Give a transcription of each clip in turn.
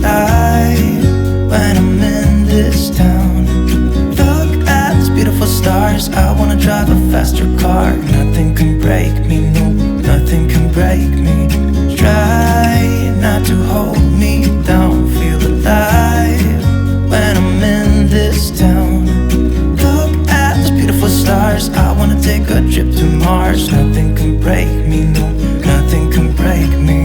alive when I'm in this town. Look at these beautiful stars, I wanna drive a faster car. Nothing can break me, no, nothing can break me. Try not to hold me down, feel alive when I'm in this town. Look at these beautiful stars, I wanna take a trip to Mars. Nothing can break me, no, nothing can break me.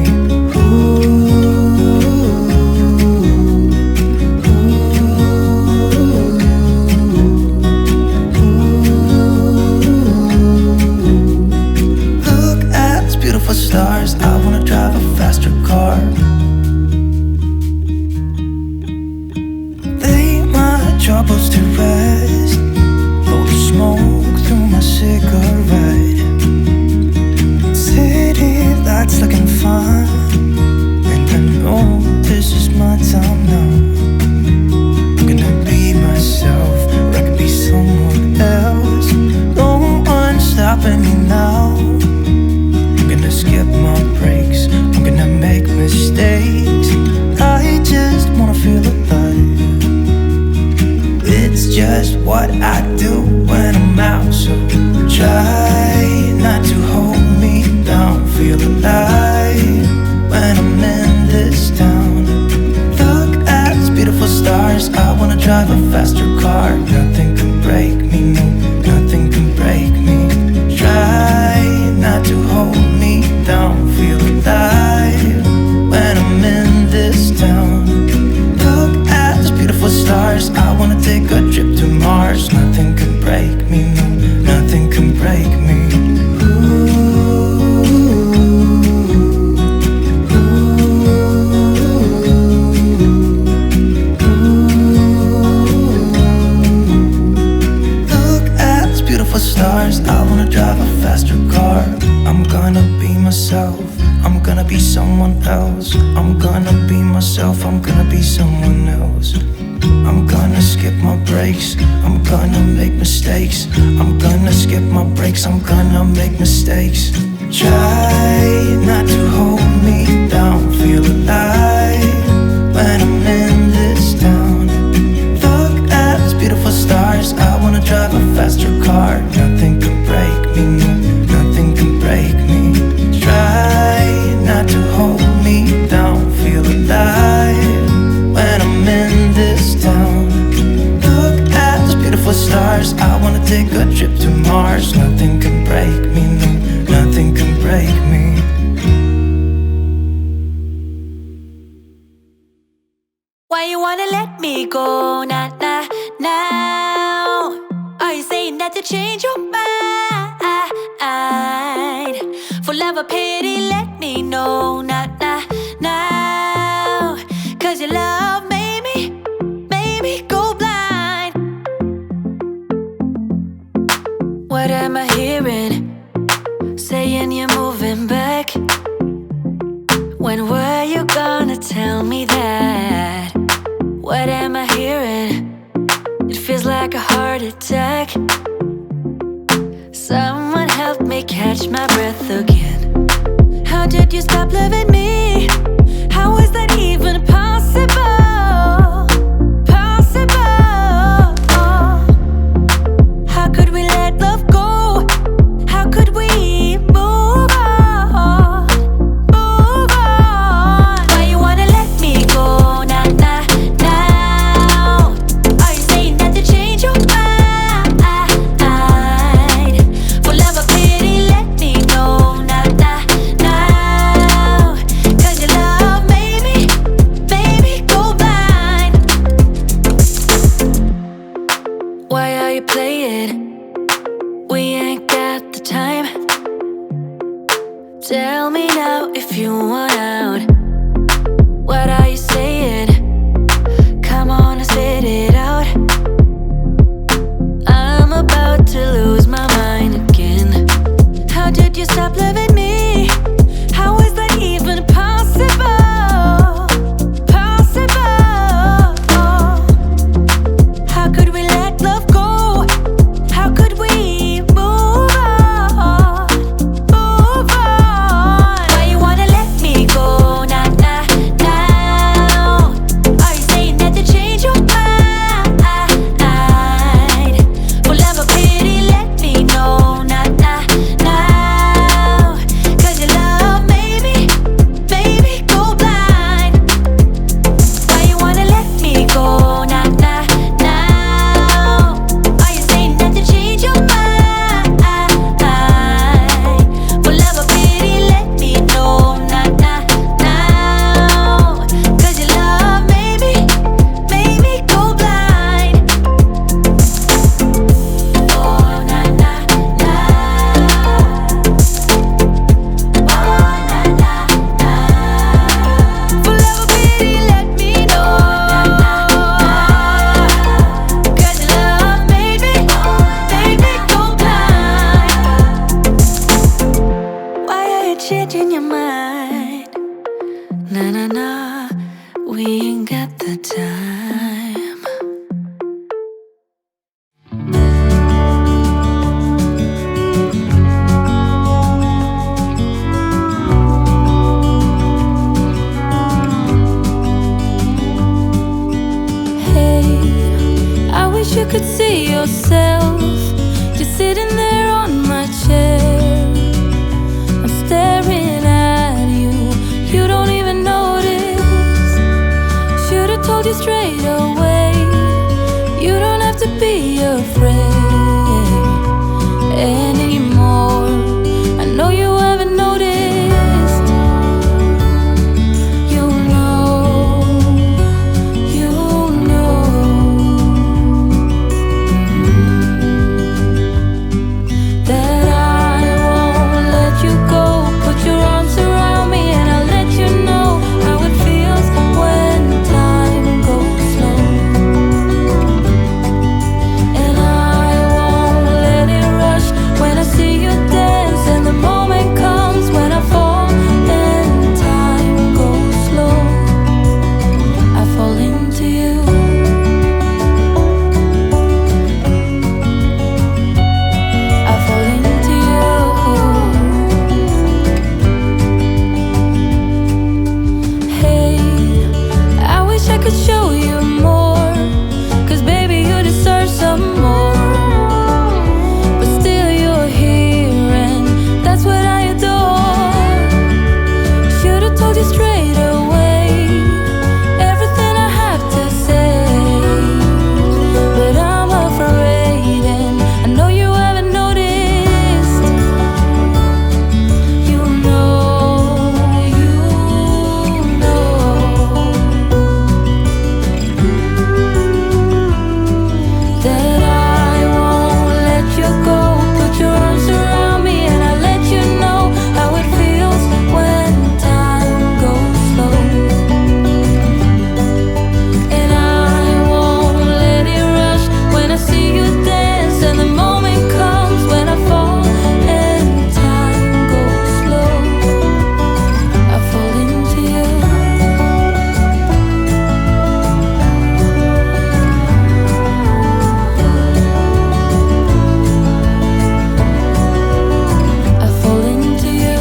Stars, I wanna drive a faster car. Lay my troubles to rest, blow the smoke through my cigarette. City lights looking fine, and I know this is my time now. I'm gonna be myself, or I could be someone else. No one's stopping me now. I'm gonna skip my breaks, I'm gonna make mistakes. I just wanna feel alive. It's just what I do when I'm out, so try not to hold me down. Feel alive when I'm in this town. Look at these beautiful stars, I wanna drive a faster car. Nothing can break me, no, nothing can break me. Try not to hold me down, feel alive when I'm in this town. Look at these beautiful stars, I wanna take a trip to Mars. Nothing can break me, no, nothing can break me. Look at these beautiful stars, I wanna drive a faster car. I'm gonna be myself, I'm gonna be someone else. I'm gonna be myself, I'm gonna be someone else. I'm gonna skip my breaks, I'm gonna make mistakes. I'm gonna skip my breaks, I'm gonna make mistakes. Try not to hold me down, feel alive when I'm in this town. Look at these beautiful stars, I wanna drive a faster car. Nothing can break me, no, nothing can break me. Try not to hold me down, feel alive when I'm in this town. Look at those beautiful stars, I wanna take a trip to Mars. Nothing can break me, no, nothing can break me. Why you wanna let me go, nah, nah, now? Are you saying that to change your mind? For love or pity, let me know, nah, nah, now. Cause your love made me go blind. What am I hearing? Saying you're moving back. When were you gonna tell me that? What am I hearing? It feels like a heart attack. Someone help me catch my breath again. How did you stop loving me? How is that even possible? Possible. How could we let love go? How could we move on? Move on. Why you wanna let me go? Nah, nah, now. Are you saying that to change your mind? For love or pity, let me know. Nah, nah, now. Cause your love nah, we ain't got the time. You could see yourself just sitting there on my chair. I'm staring at you, you don't even notice. Should've told you straight away, you don't have to be afraid.